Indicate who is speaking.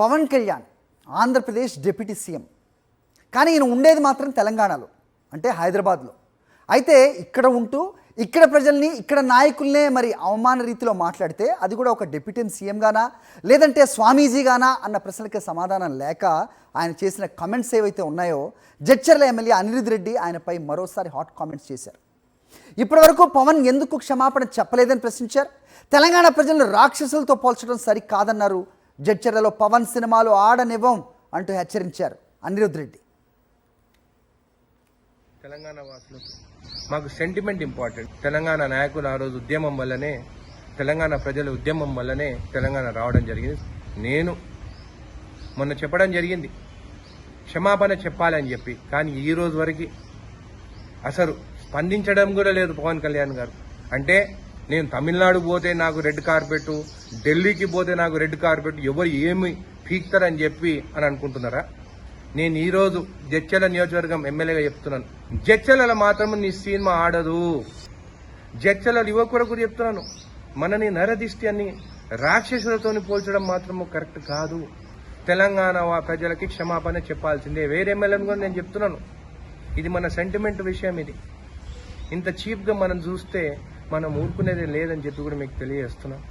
Speaker 1: Pawan Kalyan Andhra Pradesh deputy CM, కానీ ఈయన ఉండేది మాత్రం తెలంగాణలో, అంటే హైదరాబాద్లో. అయితే ఇక్కడ ఉంటూ ఇక్కడ ప్రజల్ని ఇక్కడ నాయకుల్నే మరి అవమాన రీతిలో మాట్లాడితే అది కూడా ఒక డిప్యూటీ సీఎంగానా లేదంటే స్వామీజీగానా అన్న ప్రశ్నలకి సమాధానం లేక ఆయన చేసిన కమెంట్స్ ఏవైతే ఉన్నాయో జడ్చర్ల ఎమ్మెల్యే అనిరుద్ రెడ్డి ఆయనపై మరోసారి హాట్ కామెంట్స్ చేశారు. ఇప్పటివరకు పవన్ ఎందుకు క్షమాపణ చెప్పలేదని ప్రశ్నించారు. తెలంగాణ ప్రజలను రాక్షసులతో పోల్చడం సరికాదన్నారు. జడ్చర్లలో పవన్ సినిమాలు ఆడనివ్వం అంటూ హెచ్చరించారు అనిరుద్ రెడ్డి.
Speaker 2: తెలంగాణ వాసులకు మాకు సెంటిమెంట్ ఇంపార్టెంట్. తెలంగాణ నాయకులు ఆ రోజు ఉద్యమం వల్లనే, తెలంగాణ ప్రజల ఉద్యమం వల్లనే తెలంగాణ రావడం జరిగింది. నేను మొన్న చెప్పడం జరిగింది క్షమాపణ చెప్పాలని చెప్పి, కానీ ఈ రోజు వరకు అసలు స్పందించడం కూడా లేదు పవన్ కళ్యాణ్ గారు. అంటే నేను తమిళనాడు పోతే నాకు రెడ్ కార్పెట్, ఢిల్లీకి పోతే నాకు రెడ్ కార్పెట్, ఎవరు ఏమి పీక్తారని చెప్పి అని అనుకుంటున్నారా? నేను ఈరోజు జడ్చర్ల నియోజకవర్గం ఎమ్మెల్యేగా చెప్తున్నాను, జడ్చర్లలో మాత్రం నీ సినిమా ఆడదు. జడ్చర్ల యువకులకు చెప్తున్నాను, మనని నరదిష్టి అని రాక్షసులతో పోల్చడం మాత్రం కరెక్ట్ కాదు. తెలంగాణ ప్రజలకి క్షమాపణ చెప్పాల్సిందే. వేరే ఎమ్మెల్యేని కూడా నేను చెప్తున్నాను, ఇది మన సెంటిమెంట్ విషయం. ఇది ఇంత చీప్గా మనం చూస్తే మనం ఊరుకునేది లేదని చెప్పి కూడా మీకు తెలియజేస్తున్నాం.